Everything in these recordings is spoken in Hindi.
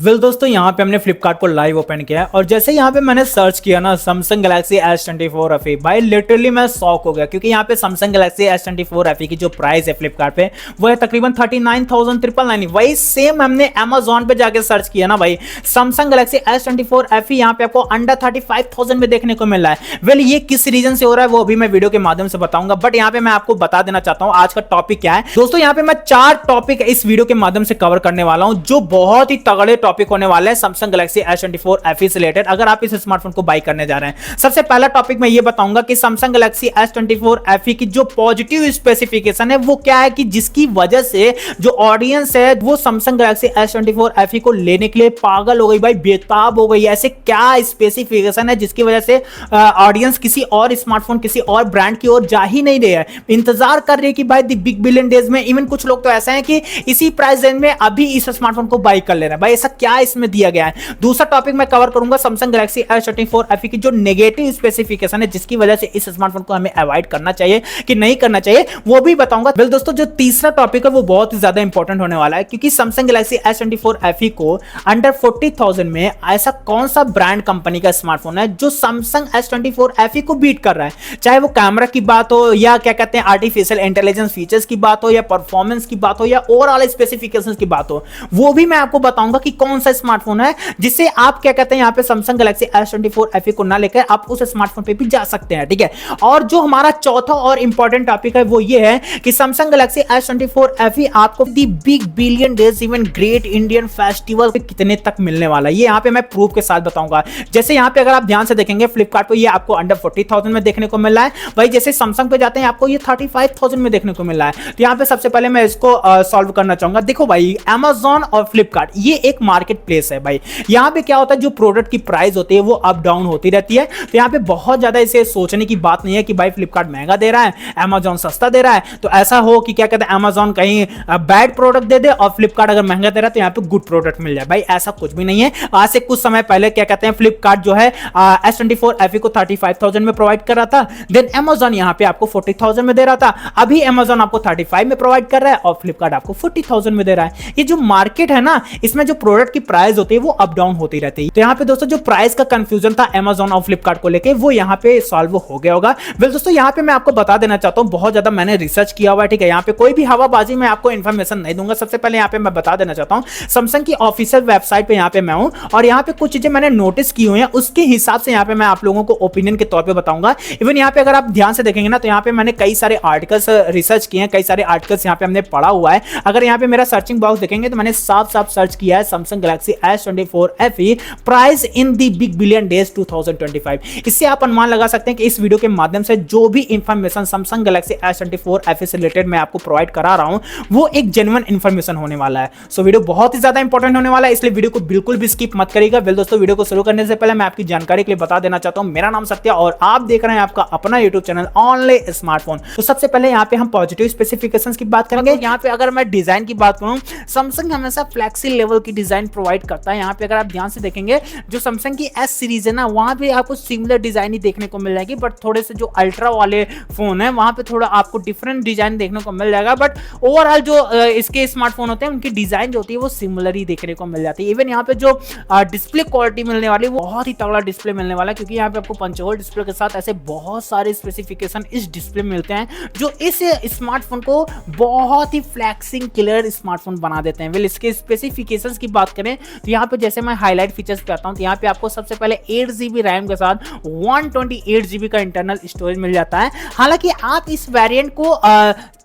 दोस्तों यहाँ पे हमने फ्लिपकार्ट को लाइव ओपन किया है और जैसे यहाँ पे मैंने सर्च किया ना Samsung Galaxy S24 FE, भाई लिटरली मैं शॉक हो गया क्योंकि यहाँ पे Samsung Galaxy S24 FE की जो प्राइस है फ्लिपकार्ट पे वो है तकरीबन 39,999। वही सेम हमने Amazon पे जाके सर्च किया ना भाई, Samsung Galaxy S24 FE यहाँ पे आपको अंडर 35,000 में देखने को मिल रहा है। वेल ये किस रीजन से हो रहा है वो अभी मैं वीडियो के माध्यम से बताऊंगा, बट यहाँ पे मैं आपको बता देना चाहता हूँ आज का टॉपिक क्या है। दोस्तों यहाँ पे मैं 4 टॉपिक इस वीडियो के माध्यम से कवर करने वाला हूँ जो बहुत ही तगड़े टॉपिक होने वाले हैं Samsung Galaxy S24 FE से रिलेटेड अगर आप इस स्मार्टफोन को बाय करने जा रहे हैं। सबसे पहला टॉपिक मैं ये बताऊंगा कि Samsung Galaxy S24 FE की जो पॉजिटिव स्पेसिफिकेशन है वो क्या है कि जिसकी वजह से जो ऑडियंस है वो Samsung Galaxy S24 FE को लेने के लिए पागल हो गई, भाई बेताब हो गई। ऐसे क्या स्पेसिफिकेशन है जिसकी वजह से ऑडियंस किसी और स्मार्टफोन किसी और ब्रांड की ओर जा ही नहीं रहे है, इंतजार कर रहे हैं कि भाई द बिग बिलियन डेज में। इवन कुछ लोग तो ऐसे हैं कि इसी प्राइस रेंज में अभी इस स्मार्टफोन को बाय कर ले रहे हैं। भाई ऐसा क्या इसमें दिया गया है। दूसरा टॉपिक मैं कवर करूंगा Samsung Galaxy S24 FE की जो नेगेटिव स्पेसिफिकेशन है जिसकी वजह से इस स्मार्टफोन को हमें अवॉइड करना चाहिए कि नहीं करना चाहिए वो भी बताऊंगा। वेल दोस्तों जो तीसरा टॉपिक है वो बहुत ही ज्यादा इंपॉर्टेंट होने वाला है क्योंकि Samsung Galaxy S24 FE को अंडर 40,000 में ऐसा कौन सा ब्रांड कंपनी का स्मार्टफोन है जो Samsung S24 FE को बीट कर रहा है, चाहे वो कैमरा की बात हो या क्या कहते हैं आर्टिफिशियल इंटेलिजेंस फीचर्स की बात हो या परफॉर्मेंस की बात हो या ओवरऑल स्पेसिफिकेशंस की बात हो, वो भी मैं आपको बताऊंगा कि कौन सा स्मार्टफोन है जिससे आप क्या कहते हैं यहाँ पे Samsung Galaxy S24 FE को ना लेकर आप उस स्मार्टफोन पे भी जा सकते हैं, ठीक है। और जो हमारा चौथा और इंपॉर्टेंट टॉपिक है वो ये है कि Samsung Galaxy S24 FE आपको the big billion days even great Indian festival कितने तक मिलने वाला है ये यहाँ पे मैं प्रूफ के साथ बताऊंगा। जैसे यहाँ पे अगर आप ध्यान से देखेंगे फ्लिपकार्ट पे ये आपको अंडर 40,000 में देखने को मिल रहा है, भाई जैसे Samsung पे जाते हैं आपको ये 35,000 में देखने को मिल रहा है। तो यहाँ पे सबसे पहले मैं इसको सॉल्व करना चाहूंगा। देखो भाई Amazon और फ्लिपकार्ट ये एक मार्केट प्लेस है भाई, यहाँ पे क्या होता है जो प्रोडक्ट की प्राइस होती है वो अप डाउन होती रहती है। तो यहाँ पे बहुत ज्यादा इसे सोचने की बात नहीं है कि भाई फ्लिपकार्ट महंगा दे रहा है Amazon सस्ता दे रहा है, तो ऐसा हो कि क्या कहते हैं Amazon कहीं बैड प्रोडक्ट दे दे और फ्लिपकार्ट अगर महंगा दे रहा है तो यहाँ पे गुड प्रोडक्ट मिल जाए। भाई ऐसा कुछ भी नहीं है। आज से कुछ समय पहले क्या कहते हैं फ्लिपकार्ट जो है S24 FE को 35,000 में प्रोवाइड कर रहा था, देन Amazon यहाँ पे आपको 40,000 में दे रहा था। अभी Amazon आपको 35 में प्रोवाइड कर रहा है और फ्लिपकार्ट आपको 40,000 में दे रहा है। ये जो मार्केट है ना इसमें जो प्रोडक्ट की प्राइस होती है वो अप डाउन होती रहती है। तो यहाँ पे दोस्तों जो प्राइस का कंफ्यूजन था Amazon और फ्लिपकार्ट को लेके वो यहाँ पे सॉल्व हो गया होगा। वेल दोस्तों यहाँ पे मैं आपको बता देना चाहता हूँ बहुत ज्यादा मैंने रिसर्च किया हुआ है, ठीक है। यहाँ पे कोई भी हवाबाजी में आपको इन्फॉर्मेशन नहीं दूंगा। सबसे पहले यहाँ पे मैं बता देना चाहता हूँ Samsung की ऑफिशियल वेबसाइट पे यहाँ पे मैं हूँ और यहाँ पे कुछ चीजें मैंने नोटिस की हुई हैं उसके हिसाब से यहाँ पे मैं आप लोगों को ओपिनियन के तौर पे बताऊंगा। इवन यहाँ पे अगर आप ध्यान से देखेंगे ना तो यहाँ पे मैंने कई सारे आर्टिकल्स रिसर्च किए हैं, कई सारे आर्टिकल्स यहाँ पे हमने पढ़ा हुआ है। अगर यहाँ पे मेरा सर्चिंग बॉक्स देखेंगे तो मैंने साफ साफ सर्च किया है Samsung Galaxy S24 FE price in the big billion days 2025। इससे आप अनुमान लगा सकते हैं कि इस वीडियो के माध्यम से जो भी information Samsung Galaxy S24 FE से रिलेटेड मैं आपको प्रोवाइड करा रहा हूं वो एक जेन्युइन इंफॉर्मेशन होने वाला है। सो वीडियो बहुत ही ज्यादा इंपॉर्टेंट होने वाला है, इसलिए वीडियो को बिल्कुल भी स्किप मत करिएगा। वेल दोस्तों वीडियो को शुरू करने से पहले मैं आपकी जानकारी के लिए बता देना चाहता हूं मेरा नाम सत्या और आप देख रहे हैं आपका अपना यूट्यूब चैनल ओनली स्मार्टफोन। तो सबसे पहले यहाँ पे हम पॉजिटिव स्पेसिफिकेशंस की बात करेंगे। यहाँ पे अगर मैं डिजाइन की बात करूं Samsung हमेशा फ्लेक्सी लेवल की डिजाइन प्रोवाइड करता है। यहाँ पे अगर आप ध्यान से देखेंगे जो Samsung की S सीरीज है ना वहां पे आपको सिमिलर डिजाइन ही देखने को मिल जाएगी, बट थोड़े से जो अल्ट्रा वाले फोन है वहां पे थोड़ा आपको डिफरेंट डिजाइन देखने को मिल जाएगा, बट ओवरऑल जो इसके स्मार्टफोन होते हैं उनकी डिजाइन जो होती है वो सिमिलर ही देखने को मिल जाती है। इवन यहाँ पे जो डिस्प्ले क्वालिटी मिलने वाली है वो बहुत ही तगड़ा डिस्प्ले मिलने वाला है क्योंकि यहाँ पे आपको पंचहोल डिस्प्ले के साथ ऐसे बहुत सारे स्पेसिफिकेशन इस डिस्प्ले में मिलते हैं जो इस स्मार्टफोन को बहुत ही फ्लैक्सिंग क्लियर स्मार्टफोन बना देते हैं। वेल इसके स्पेसिफिकेशंस की बात करें तो यहाँ पे जैसे मैं हाईलाइट फीचर्स पे आता हूँ तो यहाँ पे आपको सबसे पहले 8GB रैम के साथ 128GB का इंटरनल स्टोरेज मिल जाता है। हालांकि आप इस वेरिएंट को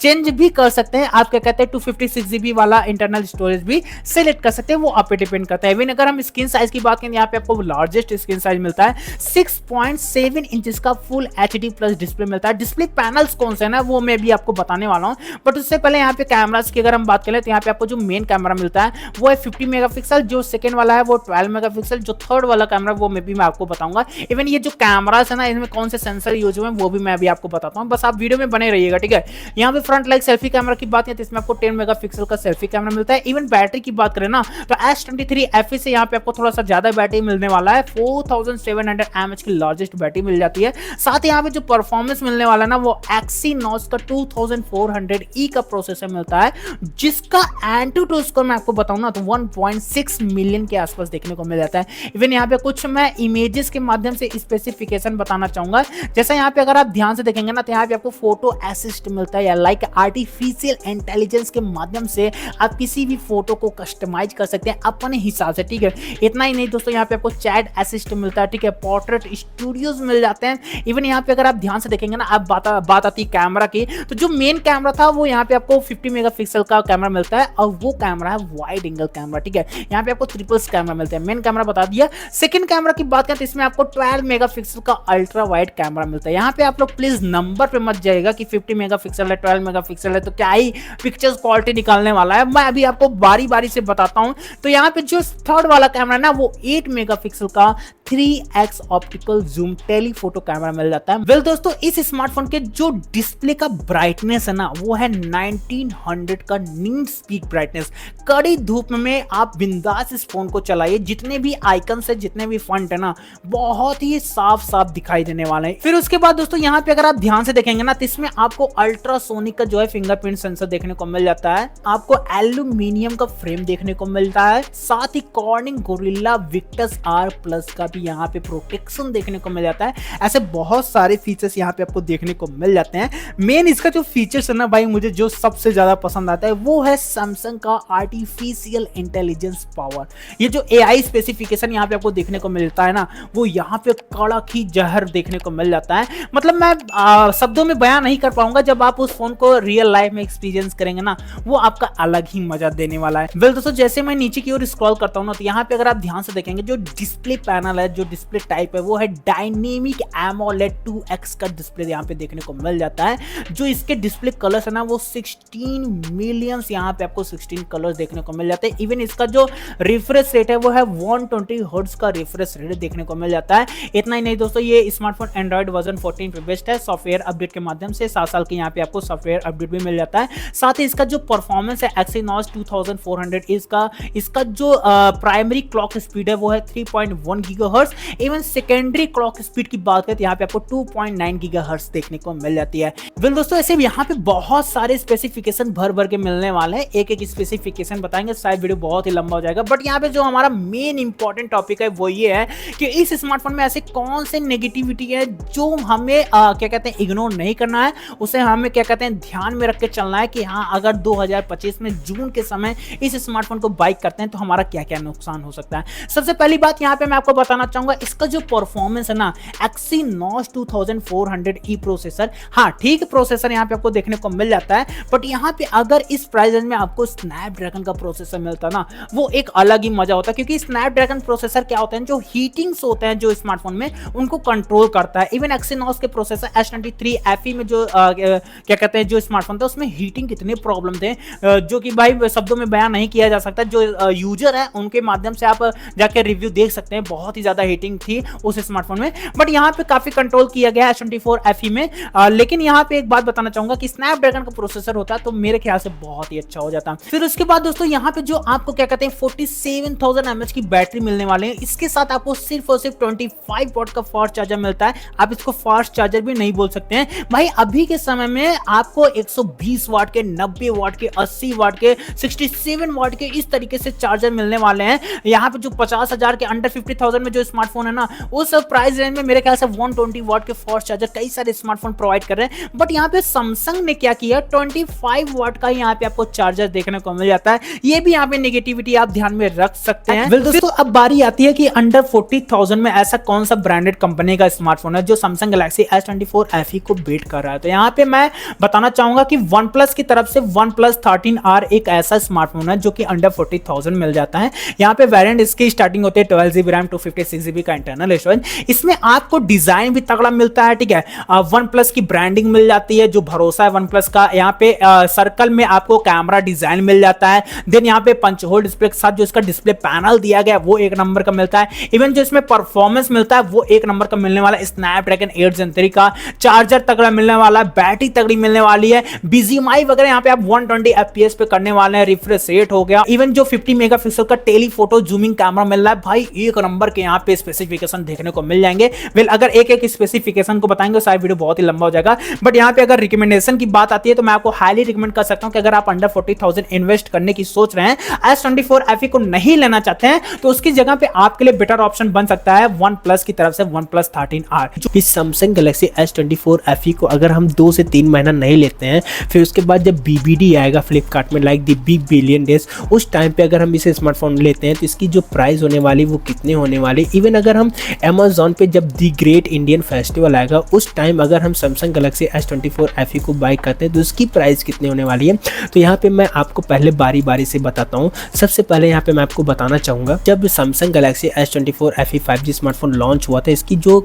चेंज भी कर सकते हैं, आप क्या कहते हैं 256GB वाला इंटरनल स्टोरेज भी सिलेक्ट कर सकते हैं, वो आप पे डिपेंड करता है। इवन अगर हम स्क्रीन साइज की बात करें यहाँ पे आपको लार्जेस्ट स्क्रीन साइज मिलता है 6.7 इंचेस का फुल HD प्लस डिस्प्ले मिलता है। डिस्प्ले पैनल्स कौन से हैं ना वो मैं भी आपको बताने वाला हूँ, बट उससे पहले यहाँ पे कैमरास की अगर हम बात करें तो यहाँ पे आपको जो मेन कैमरा मिलता है वो है 50 मेगापिक्सल, जो सेकंड वाला है वो 12 मेगापिक्सल, जो थर्ड वाला कैमरा वो मैं आपको बताऊंगा। इवन ये जो कैमरास है ना इसमें कौन से सेंसर यूज हुए हैं वो भी मैं अभी आपको बताता हूँ, बस आप वीडियो में बने रहिएगा, ठीक है। यहाँ पे फ्रंट लाइक सेल्फी कैमरा की बात करें तो इसमें आपको 10 मेगापिक्सल का सेल्फी कैमरा मिलता है। इवन बैटरी की बात करें ना तो S23 FE से यहाँ पे आपको थोड़ा सा ज्यादा बैटरी मिलने वाला है, 4700 mAh की लार्जेस्ट बैटरी मिल जाती है। साथ ही यहाँ पे जो परफॉर्मेंस मिलने वाला है ना वो Exynos का 2400E का प्रोसेसर मिलता है, जिसका Antutu स्कोर मैं आपको बताऊं ना तो 1.6 मिलियन के आसपास देखने को मिल जाता है। इवन यहाँ पे कुछ मैं इमेजेस के माध्यम से स्पेसिफिकेशन बताना चाहूंगा। जैसा यहाँ पे अगर आप ध्यान से देखेंगे ना तो यहाँ पे आपको फोटो असिस्ट मिलता है, या लाइक आर्टिफिशियल इंटेलिजेंस के माध्यम से आप किसी भी फोटो को कस्टमाइज कर सकते हैं अपने हिसाब से, ठीक है। इतना ही नहीं दोस्तों, यहाँ पे आपको चैट असिस्ट मिलता है, ठीक है, पोर्ट्रेट स्टूडियोज मिल जाते हैं। इवन यहाँ पे अगर आप ध्यान से देखेंगे ना, आप बात आती है कैमरा की, तो जो मेन कैमरा था वो यहाँ पे आपको 50 मेगापिक्सल का कैमरा मिलता है, और वो कैमरा है वाइड एंगल कैमरा, ठीक है। यहाँ पे आपको ट्रिपल्स कैमरा मिलते हैं, मेन कैमरा बता दिया। सेकंड कैमरा की बात करें तो इसमें आपको 12 मेगापिक्सल का अल्ट्रा वाइड कैमरा मिलता है। यहाँ पे आप लोग प्लीज नंबर पे मत जाइएगा कि 50 मेगापिक्सल है, 12 मेगापिक्सल है तो क्या ही पिक्चर्स क्वालिटी निकालने वाला है। मैं अभी आपको बारी बारी से बताता हूं। तो यहाँ पे जो थर्ड वाला कैमरा है ना वो 8 मेगापिक्सल का 3x optical zoom telephoto camera मिल जाता है। वेल दोस्तों, इस स्मार्टफोन के जो डिस्प्ले का ब्राइटनेस है ना वो है 1900 का नीट स्पीक ब्राइटनेस। कड़ी धूप में आप बिंदास इस फोन को चलाइए, जितने भी आइकन है, जितने भी फंट है ना, बहुत ही साफ साफ दिखाई देने वाले हैं। फिर उसके बाद दोस्तों यहाँ पे अगर आप ध्यान से देखेंगे ना तो इसमें आपको अल्ट्रासोनिक का जो है फिंगरप्रिंट सेंसर देखने को मिल जाता है, आपको एल्यूमिनियम का फ्रेम देखने को मिलता है, साथ ही कॉर्निंग गोरिल्ला विक्टस R+ का भी यहाँ पे प्रोटेक्शन देखने को मिल जाता है। ऐसे बहुत सारे फीचर्स यहाँ पे आपको देखने को मिल जाते हैं। मेन इसका जो फीचर्स है ना भाई, मुझे जो सबसे ज्यादा पसंद आता है वो है सैमसंग का आर्टिफिशियल इंटेलिजेंस पावर। ये जो AI स्पेसिफिकेशन यहाँ पे आपको देखने को मिलता है ना, वो यहाँ पे कड़क ही जहर देखने को मिल जाता है। मतलब मैं शब्दों में बयान नहीं कर पाऊंगा, जब आप उस फोन को रियल लाइफ में एक्सपीरियंस करेंगे ना वो आपका अलग ही मजा देने वाला है। वेल दोस्तों, जैसे मैं नीचे की ओर स्क्रॉल करता हूँ ना तो यहाँ पे अगर आप ध्यान से देखेंगे जो डिस्प्ले पैनल है, जो डिस्प्ले टाइप है वो है डायनेमिक एमोलेड 2x का डिस्प्ले यहाँ पे देखने को मिल जाता है। जो इसके डिस्प्ले कलर्स है ना वो 16 मिलियन यहाँ पे आपको 16 कलर्स देखने को मिल जाते हैं। इवन इसका जो रिफ्रेश रेट है वो है 120 हर्ट्ज का रिफ्रेश रेट देखने को मिल जाता है। इतना ही नहीं दोस्तों, ये स्मार्टफोन एंड्रॉइड वर्जन 14 पे बेस्ट है, सॉफ्टवेयर अपडेट के माध्यम से 7 साल के यहाँ पे आपको सॉफ्टवेयर अपडेट भी मिल जाता है। साथ ही इसका जो परफॉर्मेंस है Exynos 2400 इसका जो प्राइमरी क्लॉक स्पीड है वो है 3.1 gigahertz. Even secondary clock speed की बात करें तो यहाँ पे आपको 2.9 गीगाहर्ट्ज देखने को मिल जाती है। वेल दोस्तों, ऐसे यहाँ पे बहुत सारे स्पेसिफिकेशन भर के मिलने वाले हैं, एक एक स्पेसिफिकेशन बताएंगे, शायद वीडियो बहुत ही लंबा हो जाएगा। बट यहाँ पे जो हमारा मेन इंपॉर्टेंट टॉपिक है वो ये है कि इस स्मार्टफोन में ऐसे कौन से नेगेटिविटी है जो हमें क्या कहते हैं इग्नोर नहीं करना है, उसे हमें क्या कहते हैं ध्यान में रख के चलना है कि हाँ अगर 2025 में जून के समय इस स्मार्टफोन को बाइक करते हैं तो हमारा क्या क्या नुकसान हो सकता है। सबसे पहली बात यहाँ पे मैं आपको बताना चाहूंगा, इसका जो परफॉर्मेंस है ना Exynos 2400E प्रोसेसर, हाँ ठीक प्रोसेसर यहाँ पे आपको देखने को मिल जाता है। बट यहाँ पे अगर इस प्राइस रेंज में आपको स्नैपड्रैगन का प्रोसेसर मिलता ना वो एक अलग ही मजा होता है, क्योंकि स्नैपड्रैगन प्रोसेसर क्या होता है, जो हीटिंग्स होते हैं जो स्मार्टफोन में उनको कंट्रोल करता है। इवन Exynos के प्रोसेसर S23 FE में जो क्या कहते हैं जो स्मार्टफोन था उसमें हीटिंग कितने प्रॉब्लम थे जो कि भाई शब्दों में बयान नहीं किया जा सकता। जो यूजर है उनके माध्यम से आप जाकर रिव्यू देख सकते हैं, बहुत ही ज्यादा हीटिंग थी उस स्मार्टफोन में। बट यहाँ पे काफी कंट्रोल किया गया है S24 FE में। लेकिन यहाँ पे एक बात बताना चाहूंगा कि स्नैपड्रैगन का प्रोसेसर होता तो मेरे ख्याल से बहुत ही अच्छा हो जाता। फिर उसके बाद दोस्तों यहाँ पे जो आपको क्या कहते हैं 47,000 mAh की बैटरी मिलने वाले हैं। इसके साथ आपको सिर्फ और सिर्फ 25 वॉट का फास्ट चार्जर मिलता है। आप इसको फास्ट चार्जर भी नहीं बोल सकते हैं भाई, अभी के समय में आपको 120 वाट के, 90 वाट के, 80 वाट के, 67 वाट के इस तरीके से चार्जर मिलने वाले हैं। यहाँ पे जो 50,000 के अंडर 50,000 में जो स्मार्टफोन है ना उस प्राइस रेंज में मेरे ख्याल से 120 वाट के फास्ट चार्जर कई सारे स्मार्टफोन प्रोवाइड कर रहे हैं। बट यहाँ पे सैमसंग ने क्या किया, 25 वाट का यहाँ पे आपको चार्जर देखने को मिल जाता है। ये भी यहाँ पे नेगेटिविटी आप ध्यान में रख सकते हैं। दोस्तों अब बारी आती है कि अंडर 40,000 में ऐसा कौन सा ब्रांडेड कंपनी का स्मार्टफोन है जो सैमसंग गैलेक्सी S24 FE को बीट कर रहा है। तो यहाँ पे मैं बताना चाहूंगा कि OnePlus की तरफ से OnePlus 13R एक ऐसा स्मार्टफोन है जो कि अंडर 40,000 मिल जाता है। यहाँ पे वेरिएंट इसकी स्टार्टिंग होती है 12GB रैम 256 256GB का इंटरनल स्टोरेज। इसमें आपको डिजाइन भी तगड़ा मिलता है, ठीक है। वन प्लस की ब्रांडिंग मिल जाती है, जो भरोसा है वन प्लस का। यहाँ पे सर्कल में आपको कैमरा डिजाइन मिल जाता है। देन यहाँ पे पंच होल डिस्प्ले के साथ जो इसका डिस्प्ले पैनल दिया गया वो एक नंबर का मिलता है। इवन जो इसमें परफॉर्मेंस मिलता है वो एक नंबर का मिलने वाला है। स्नैपड्रैगन 8 Gen 3 का चार्जर तगड़ा मिलने वाला है, बैटरी तगड़ी मिलने वाली है, बीजीएमआई वगैरह यहाँ पे आप 120 FPS पे करने वाले हैं, रिफ्रेश रेट हो गया। इवन जो 50 मेगापिक्सल का टेलीफोटो जूमिंग कैमरा मिल रहा है, भाई एक नंबर के यहाँ पे स्पेसिफिकेशन देखने को मिल जाएंगे। वेल अगर एक एक स्पेसिफिकेशन को बताएंगे तो शायद वीडियो बहुत ही लंबा हो जाएगा, बट यहाँ पे अगर रिकमेंडेशन की बात आती है तो मैं आपको हाईली रिकमेंड कर सकता हूँ कि अगर आप अंडर 40,000 इन्वेस्ट करने की सोच रहे हैं, S24 FE को नहीं लेना चाहते हैं, तो उसकी जगह पे आपके लिए बेटर ऑप्शन बन सकता है वन प्लस की तरफ से OnePlus 13R। इस सैमसंग गैलेक्सी S24 FE को अगर हम 2 से 3 महीना नहीं लेते हैं, फिर उसके बाद जब BBD आएगा फ्लिपकार्ट में, like the big billion days, उस टाइम पे अगर हम इसे स्मार्टफोन लेते हैं तो इसकी जो प्राइस होने वाली वो कितने होने वाली। इवन अगर हम Amazon पे जब द ग्रेट इंडियन फेस्टिवल आएगा उस टाइम अगर हम सैमसंग गैलेक्सी S24 FE को बाय करते हैं तो उसकी प्राइस कितने होने वाली है। तो यहाँ पे मैं आपको पहले बारी बारी से बताता हूँ। सबसे पहले यहाँ पे मैं आपको बताना चाहूँगा, जब Samsung Galaxy S24 FE 5G smartphone launch हुआ था, इसकी जो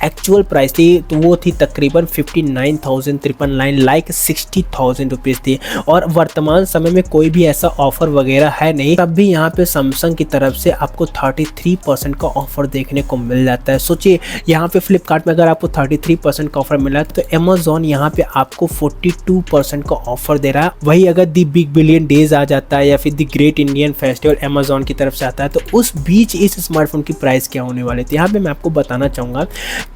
एक्चुअल प्राइस थी तो वो थी तकरीबन 59,399 लाइक 60,000 रुपीज़ थी। और वर्तमान समय में कोई भी ऐसा ऑफर वगैरह है नहीं, तब भी यहाँ पे सैमसंग की तरफ से आपको 33% का ऑफर देखने को मिल जाता है। सोचिए यहाँ पे फ्लिपकार्ट में अगर आपको 33% का ऑफर मिला है तो अमेजॉन यहाँ पे आपको 42% का ऑफर दे रहा है। वही अगर दी बिग बिलियन डेज आ जाता है या फिर the great Indian festival Amazon की तरफ से आता है तो उस बीच इस स्मार्टफोन की प्राइस क्या होने वाली थी। यहाँ पे मैं आपको बताना चाहूँगा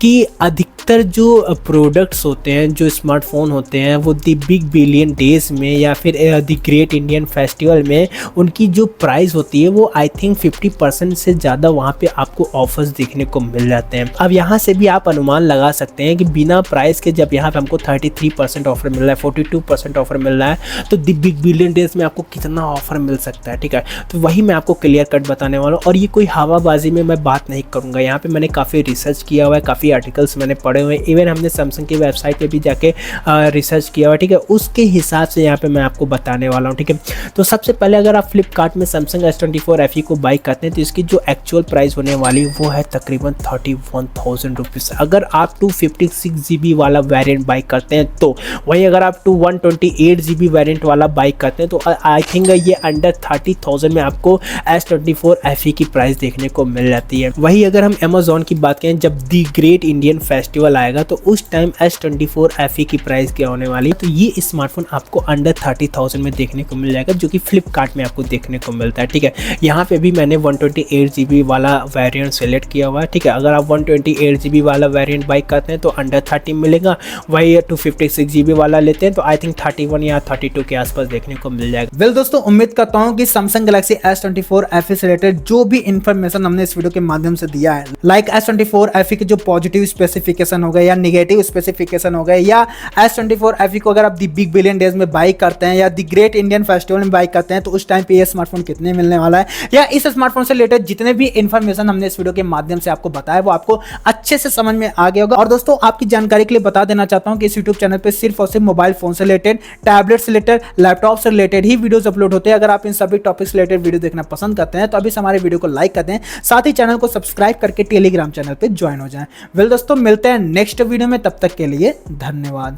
कि अधिकतर जो प्रोडक्ट्स होते हैं, जो स्मार्टफोन होते हैं, वो दी बिग बिलियन डेज में या फिर दी ग्रेट इंडियन फेस्टिवल में उनकी जो प्राइस होती है वो आई थिंक 50% से ज़्यादा वहाँ पे आपको ऑफर्स देखने को मिल जाते हैं। अब यहाँ से भी आप अनुमान लगा सकते हैं कि बिना प्राइस के जब यहाँ पे हमको 33% ऑफर मिल रहा है, 42% ऑफर मिल रहा है, तो दी बिग बिलियन डेज में आपको कितना ऑफर मिल सकता है, ठीक है। तो वही मैं आपको क्लियर कट बताने वाला हूँ और ये कोई हवाबाजी में मैं बात नहीं करूँगा। यहाँ पे मैंने काफ़ी रिसर्च किया हुआ है, काफ़ी आर्टिकल्स मैंने पढ़े हुए हैं, इवन हमने सैमसंग की वेबसाइट पे भी जाके रिसर्च किया हुआ है, ठीक है। उसके हिसाब से यहाँ पे मैं आपको बताने वाला हूँ, ठीक है। तो सबसे पहले अगर आप फ्लिपकार्ट में सैमसंग S24 FE को बाई करते हैं तो इसकी जो एक्चुअल प्राइस होने वाली वो है तकरीबन 31,000 रुपीज़ अगर आप 256GB वाला वेरिएंट बाई करते हैं तो। वही अगर आप 128GB वेरिएंट वाला बाई करते हैं तो आई थिंक ये अंडर 30,000 में आपको S24 FE की प्राइस देखने को मिल जाती है। वही अगर हम Amazon की बात करें, जब दी ग्रेट इंडियन फेस्टिवल आएगा तो उस टाइम S24 FE की प्राइस क्या होने वाली है, तो ये स्मार्टफोन आपको अंडर 30,000 में देखने को मिल जाएगा, जो कि फ्लिपकार्ट में आपको देखने को मिलता है, ठीक है। यहाँ पे भी मैंने 128GB वाला वेरिएंट सेलेक्ट किया हुआ है, ठीक है। अगर आप 128GB वाला वेरिएंट बाई करते हैं तो अंडर 30 मिलेगा। वही 256GB वाला लेते हैं तो आई थिंक 31 या 32 के आसपास देखने को मिल जाएगा। वेल दोस्तों, उम्मीद करता हूं कि सैमसंग गैलेक्सी S24 FE से रिलेटेड जो भी इंफॉर्मेशन हमने इस वीडियो के माध्यम से दिया है, लाइक S24 FE के जो पॉजिटिव स्पेसिफिकेशन हो गए या नेगेटिव स्पेसिफिकेशन हो गए, या S24 FE को अगर आप दी बिग बिलियन डेज में बाई करते हैं या दी ग्रेट इंडियन फेस्टिवल में बाई करते हैं तो उस टाइम पे ये स्मार्टफोन कितने मिलने वाला है, या इस स्मार्टफोन से रिलेटेड जितने भी इंफॉर्मेशन हमने इस वीडियो के माध्यम से आपको बताया वो आपको अच्छे से समझ में आ गया होगा। और दोस्तों, आपकी जानकारी के लिए बता देना चाहता हूं कि इस यूट्यूब चैनल पे सिर्फ और सिर्फ मोबाइल फोन से रिलेटेड, टैबलेट से रिलेटेड, लैपटॉप से रिलेटेड ही वीडियोस अपलोड होते हैं। अगर आप इन सभी टॉपिक्स से रिलेटेड वीडियो देखना पसंद करते हैं तो अभी हमारे वीडियो को लाइक कर दें, साथ ही चैनल को सब्सक्राइब करके टेलीग्राम चैनल पे ज्वाइन हो जाएं। वेल दोस्तों, मिलते हैं नेक्स्ट वीडियो में, तब तक के लिए धन्यवाद।